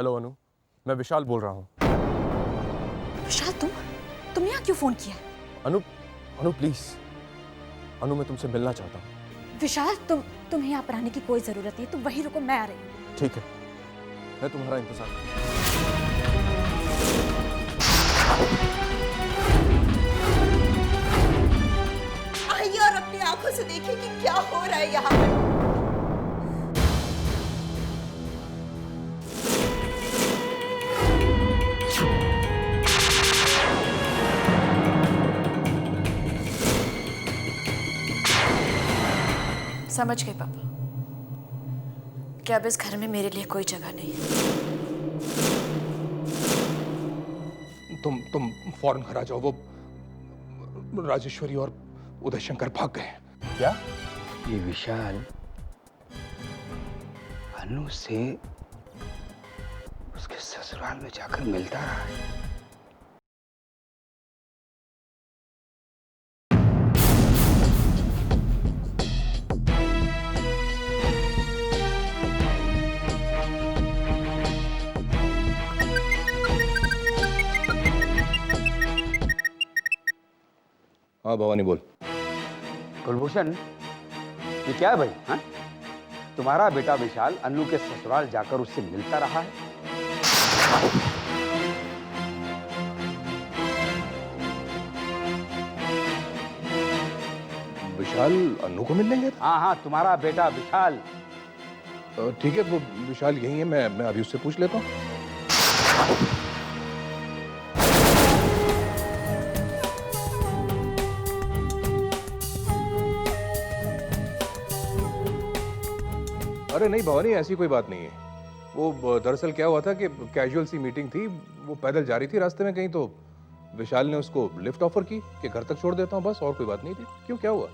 Hello अनु, मैं विशाल बोल रहा हूँ। विशाल, तुम यहाँ क्यों फोन किया? अनु, अनु प्लीज, अनु मैं तुमसे मिलना चाहता हूँ। विशाल, तुम्हें यहाँ पर आने की कोई जरूरत नहीं, तुम वहीं रुको, मैं आ रही हूँ। ठीक है, मैं तुम्हारा इंतजार करूँगा। आइए और अपनी आंखों से देखिए कि क्या हो रहा है यहाँ पर। समझ गए पापा कि अब इस घर में मेरे लिए कोई जगह नहीं है। तुम फौरन घर आ जाओ। वो राजेश्वरी और उदय शंकर भाग गए। क्या? ये विशाल अनु से उसके ससुराल में जाकर मिलता रहा है। हाँ भवानी बोल। कुलभूषण, ये क्या है भाई? हाँ, तुम्हारा बेटा विशाल अन्नू के ससुराल जाकर उससे मिलता रहा है। विशाल अन्नू को मिलने गया था? हाँ हाँ, तुम्हारा बेटा विशाल। ठीक है, वो विशाल यही है, मैं अभी उससे पूछ लेता हूँ। अरे नहीं भवानी, ऐसी कोई बात नहीं है। वो दरअसल क्या हुआ था कि कैजुअल सी मीटिंग थी, वो पैदल जा रही थी रास्ते में कहीं, तो विशाल ने उसको लिफ्ट ऑफर की कि घर तक छोड़ देता हूँ, बस और कोई बात नहीं थी। क्यों, क्या हुआ?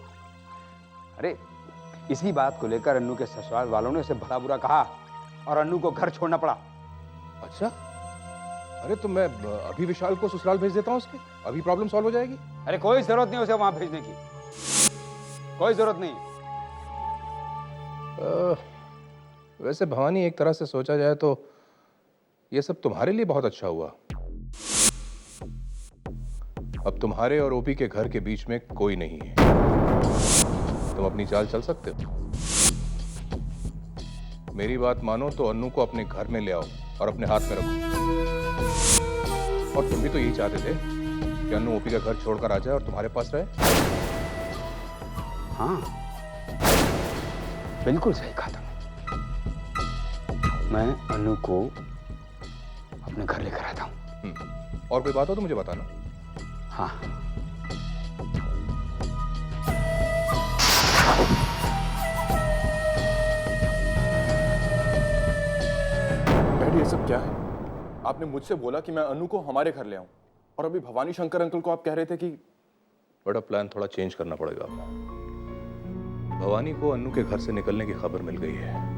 अरे इसी बात को लेकर अन्नू के ससुराल वालों ने उसे भला बुरा कहा और अन्नू को घर छोड़ना पड़ा। अच्छा, अरे तो मैं अभी विशाल को ससुराल भेज देता हूँ उसके, अभी प्रॉब्लम सॉल्व हो जाएगी। अरे कोई जरूरत नहीं उसे वहां भेजने की, कोई जरूरत नहीं। वैसे भवानी, एक तरह से सोचा जाए तो ये सब तुम्हारे लिए बहुत अच्छा हुआ। अब तुम्हारे और ओपी के घर के बीच में कोई नहीं है, तुम अपनी चाल चल सकते हो। मेरी बात मानो तो अन्नू को अपने घर में ले आओ और अपने हाथ में रखो। और तुम भी तो यही चाहते थे कि अन्नू ओपी का घर छोड़कर आ जाए और तुम्हारे पास रहे। हाँ, बिल्कुल सही कहा तुमने। मैं अन्नू को अपने घर लेकर आता हूँ। और कोई बात हो तो मुझे बताना। हाँ। डैडी, ये सब क्या है? आपने मुझसे बोला कि मैं अनु को हमारे घर ले आऊं, और अभी भवानी शंकर अंकल को आप कह रहे थे कि बड़ा प्लान थोड़ा चेंज करना पड़ेगा। भवानी को अन्नू के घर से निकलने की खबर मिल गई है।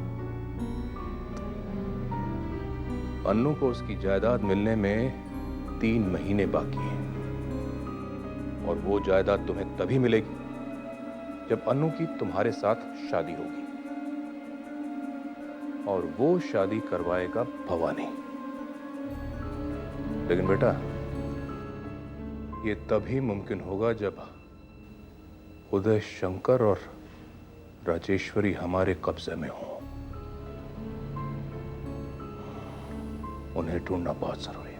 अन्नू को उसकी जायदाद मिलने में 3 महीने बाकी हैं, और वो जायदाद तुम्हें तभी मिलेगी जब अन्नू की तुम्हारे साथ शादी होगी, और वो शादी करवाएगा भवानी। लेकिन बेटा, ये तभी मुमकिन होगा जब उदय शंकर और राजेश्वरी हमारे कब्जे में हो। उन्हें ढूंढना बहुत जरूरी है।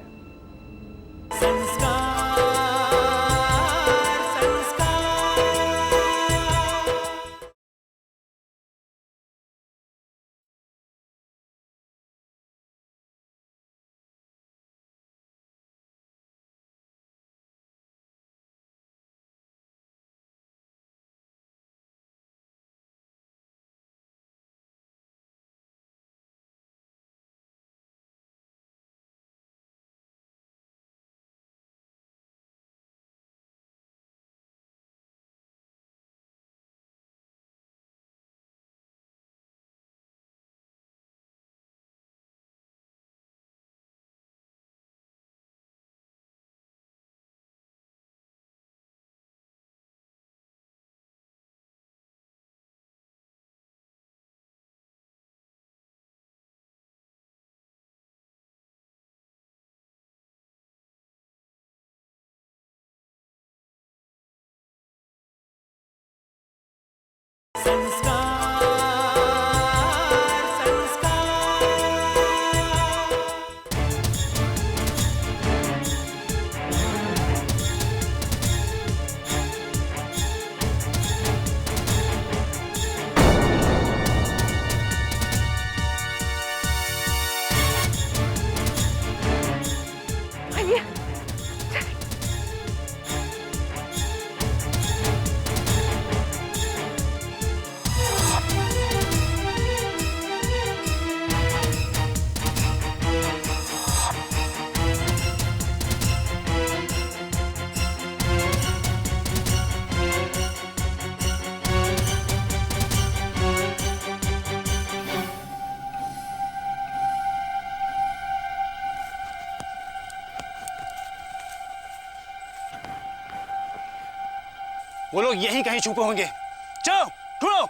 वो लोग यहीं कहीं छुपे होंगे। चलो ढूंढो।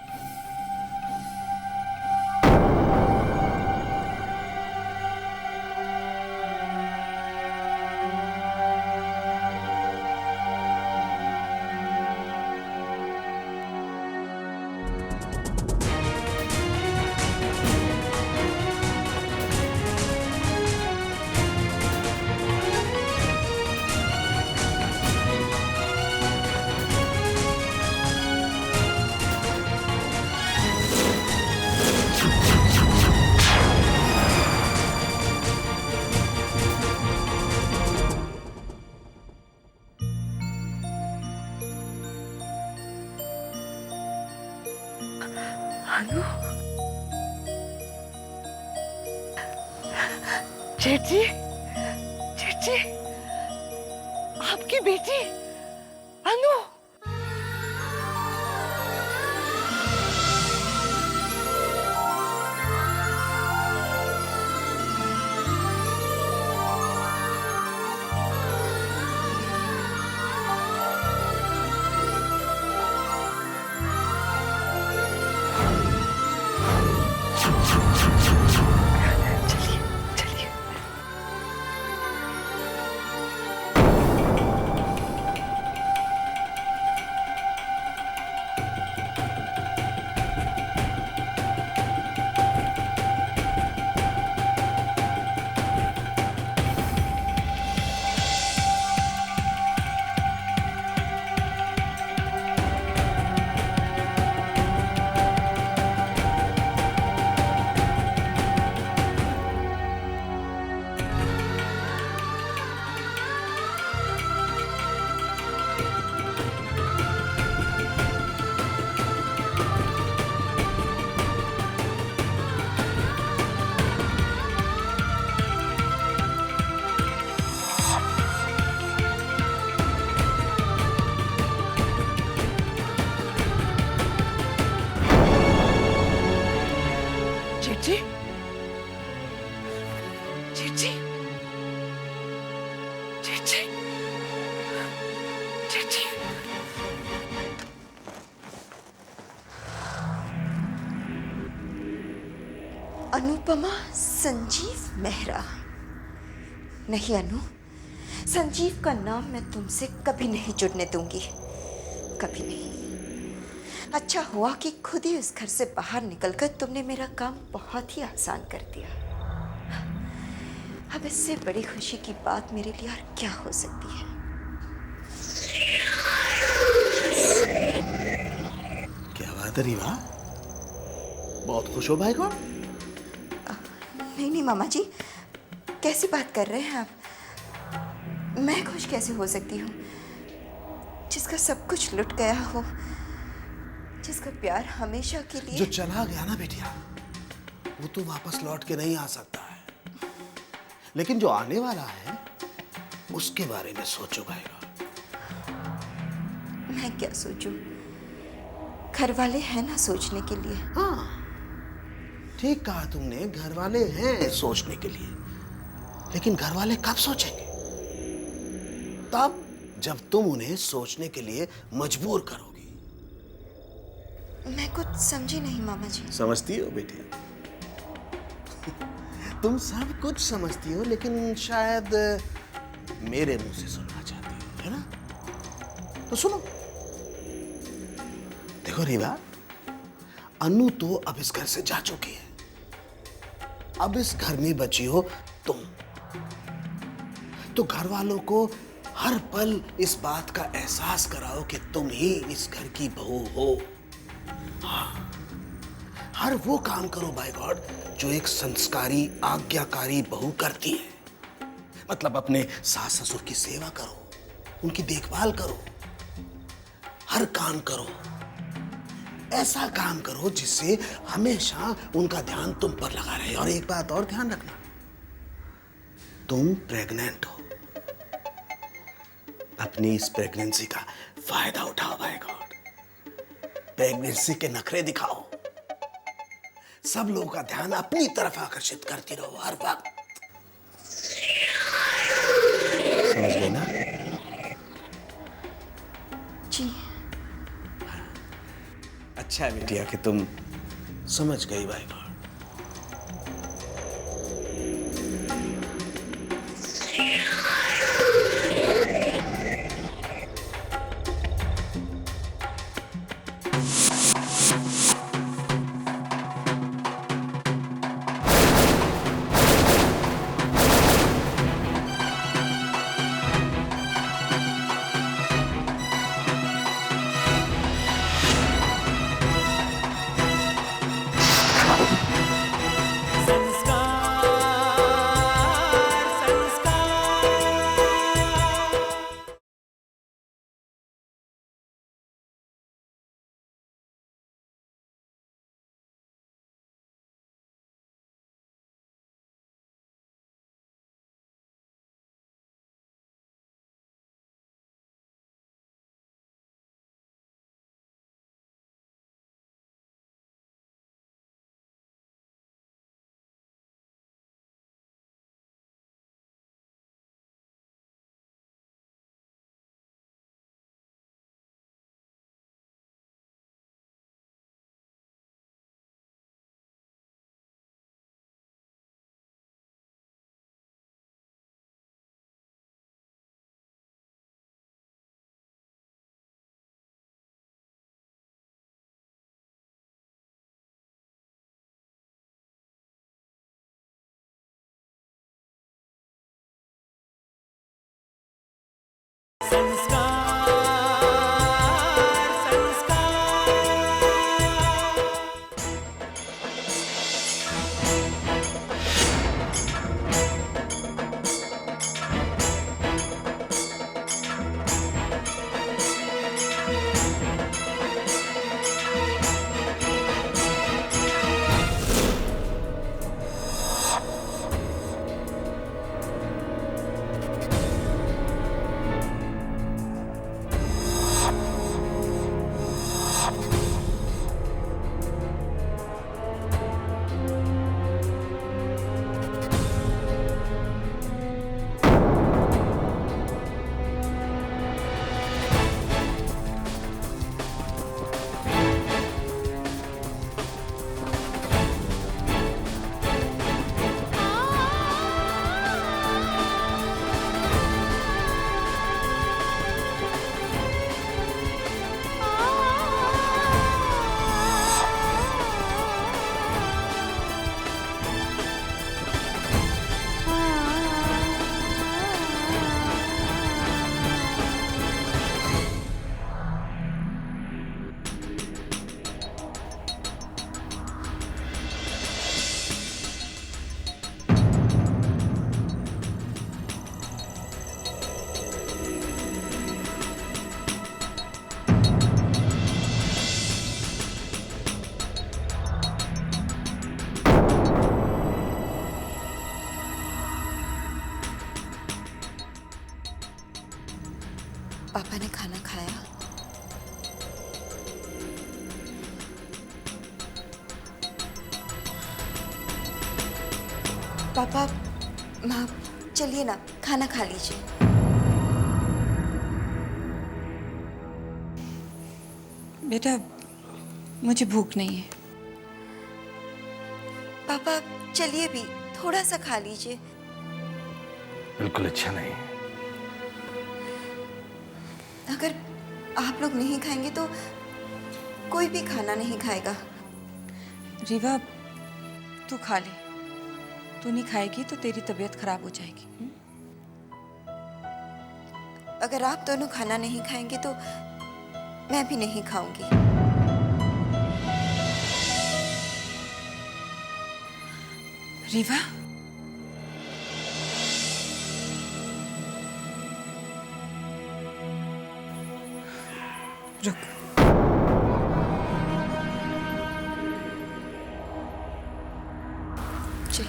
अनु, जेठ जी, आपकी बेटी अनु। अनुपमा संजीव मेहरा। नहीं अनु, संजीव का नाम मैं तुमसे कभी नहीं जुड़ने दूंगी, कभी नहीं। अच्छा हुआ कि खुद ही उस घर से बाहर निकलकर तुमने मेरा काम बहुत ही आसान कर दिया। अब इससे बड़ी खुशी की बात मेरे लिए और क्या हो सकती है। क्या बात है रीवा, बहुत खुश हो भाई को? नहीं मामा जी, कैसी बात कर रहे हैं आप? मैं खुश कैसे हो सकती हूँ? जिसका सब कुछ लुट गया हो, जिसका प्यार हमेशा के लिए। जो चला गया ना बेटिया, वो तो वापस लौट के नहीं आ सकता है, लेकिन जो आने वाला है उसके बारे में सोचो भाईगा। मैं क्या सोचूं? घर वाले हैं ना सोचने के लिए। हाँ ठीक कहा तुमने, घर वाले हैं सोचने के लिए, लेकिन घर वाले कब सोचेंगे? तब जब तुम उन्हें सोचने के लिए मजबूर करोगी। मैं कुछ समझी नहीं मामा जी। समझती हो बेटी, तुम सब कुछ समझती हो, लेकिन शायद मेरे मुंह से सुनना चाहती हो, है ना? तो सुनो। देखो रीवा, अनु तो अब इस घर से जा चुकी है। अब इस घर में बची हो तुम। तो घर वालों को हर पल इस बात का एहसास कराओ कि तुम ही इस घर की बहू हो। हाँ, हर वो काम करो बाय गॉड जो एक संस्कारी आज्ञाकारी बहू करती है। मतलब अपने सास ससुर की सेवा करो, उनकी देखभाल करो, हर काम करो। ऐसा काम करो जिससे हमेशा उनका ध्यान तुम पर लगा रहे। और एक बात और ध्यान रखना, तुम प्रेग्नेंट हो। अपनी इस प्रेगनेंसी का फायदा उठाओ बाय गॉड। प्रेगनेंसी के नखरे दिखाओ, सब लोगों का ध्यान अपनी तरफ आकर्षित करती रहो हर वक्त। समझ गए ना? जी। अच्छा है बेटिया कि तुम समझ गई बाय गॉड। पापा ने खाना खाया? पापा, माँ, चलिए ना, खाना खा लीजिए। बेटा, मुझे भूख नहीं है। पापा, चलिए भी, थोड़ा सा खा लीजिए। बिल्कुल अच्छा नहीं। अगर आप लोग नहीं खाएंगे तो कोई भी खाना नहीं खाएगा। रीवा, तू खा ले। तू नहीं खाएगी तो तेरी तबीयत खराब हो जाएगी। अगर आप दोनों खाना नहीं खाएंगे तो मैं भी नहीं खाऊंगी। रीवा, रुक। चल,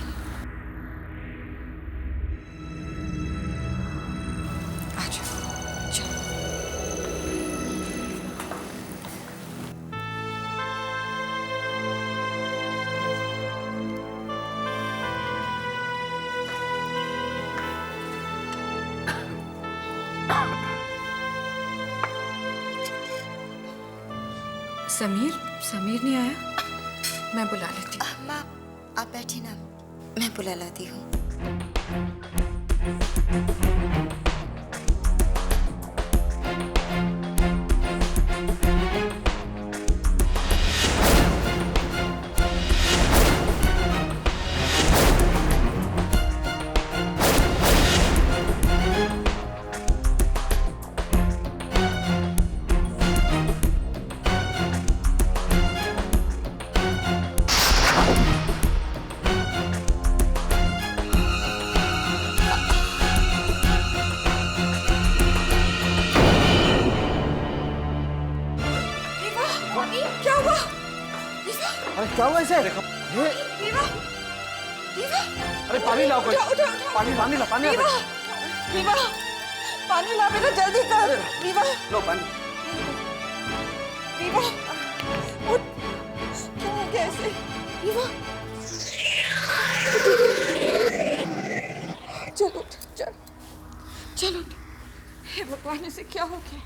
आजा, चल। समीर, समीर नहीं आया? मैं बुला लेती हूँ। अम्मा आप बैठी ना, मैं बुला लाती हूँ। क्या हुआ? अरे क्या हुआ इसे? ये रीवा, रीवा, अरे पानी लाओ कोई। उठो, उठो। पानी ला पानी ला। रीवा, रीवा, पानी ला बेटा, जल्दी कर। रीवा, लो पानी। रीवा, उठ। क्या हो गया ऐसे? रीवा, चलो उठ, चल, चलो। हे भगवान, इसे क्या हो गया?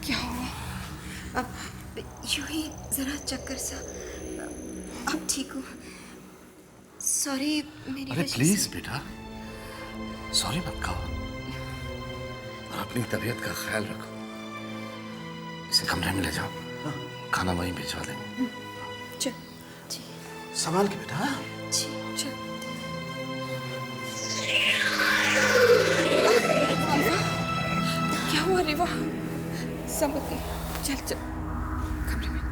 क्या हुआ? अब यूं ही जरा चक्कर सा। अब ठीक हूँ। सॉरी मेरी अरे वजह प्लीज से। बेटा, सॉरी मत कहो और अपनी तबीयत का ख्याल रखो। इसे कमरे में ले जाओ, खाना वहीं भिजवा देंगे। चल जी संभाल के बेटा। जी। चल। क्या हुआ रीवा? समझ गई। चल चल, कमरे में।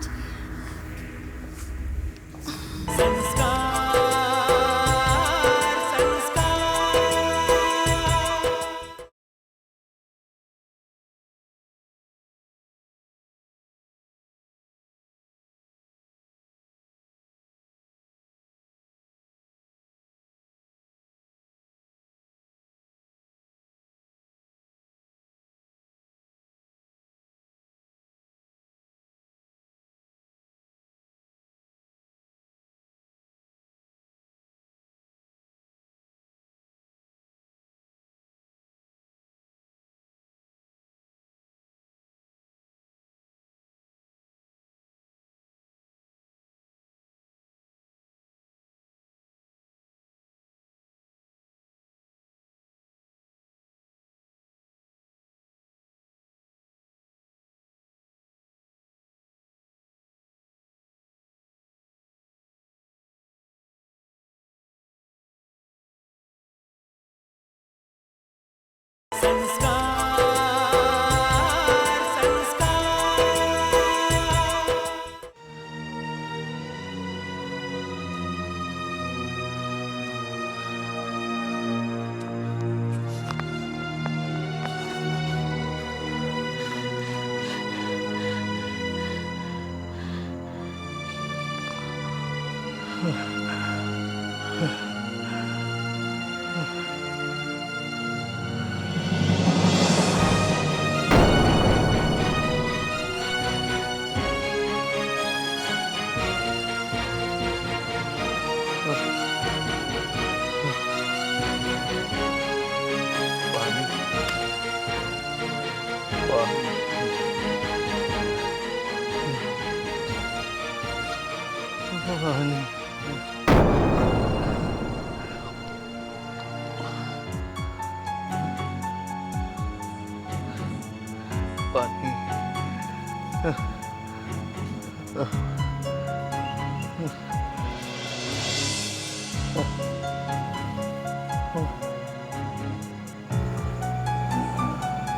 पानी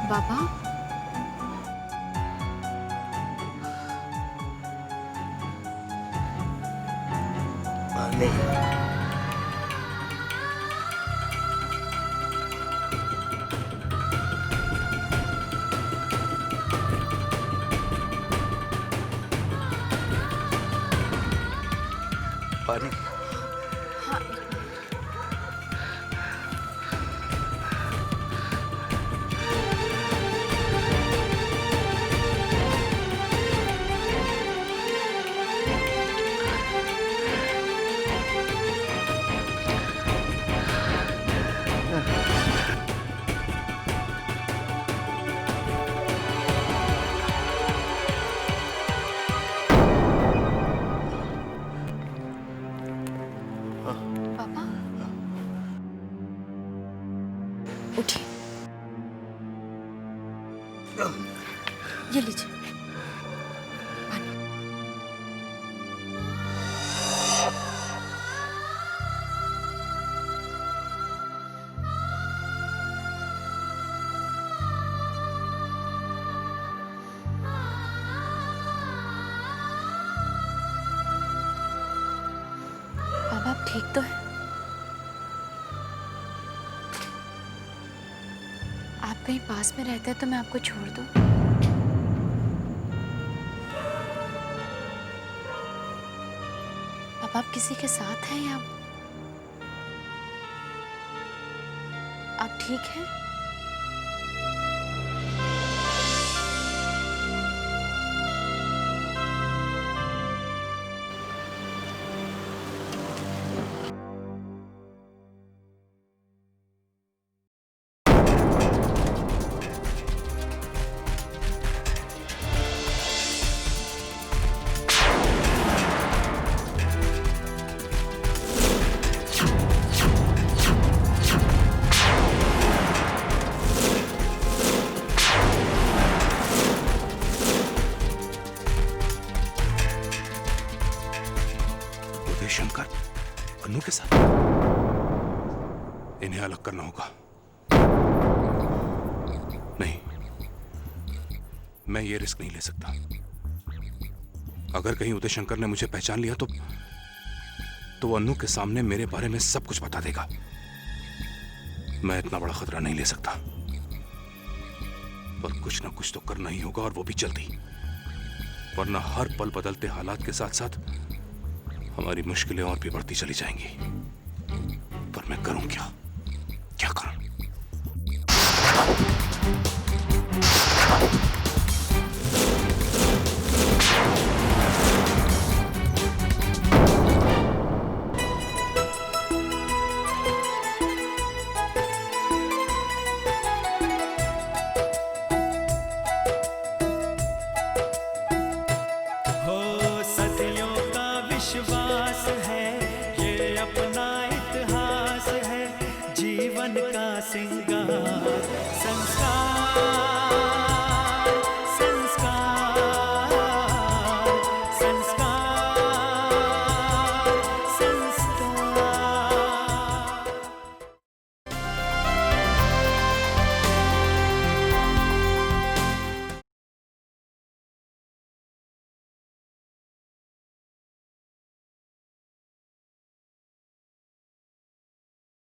बाबा, भवानी, पानी। पापा, उठिए। ये लीजिए पानी। पापा, आप ठीक तो है? आप कहीं पास में रहते हैं तो मैं आपको छोड़ दूं? पापा, आप किसी के साथ हैं या आप ठीक हैं? शंकर अन्नू के साथ इन्हें अलग करना होगा। नहीं, मैं ये रिस्क नहीं ले सकता। अगर कहीं उदय शंकर ने मुझे पहचान लिया तो वो अन्नू के सामने मेरे बारे में सब कुछ बता देगा। मैं इतना बड़ा खतरा नहीं ले सकता, पर कुछ ना कुछ तो करना ही होगा, और वो भी जल्दी, वरना हर पल बदलते हालात के साथ साथ हमारी मुश्किलें और भी बढ़ती चली जाएंगी। पर मैं करूं क्या?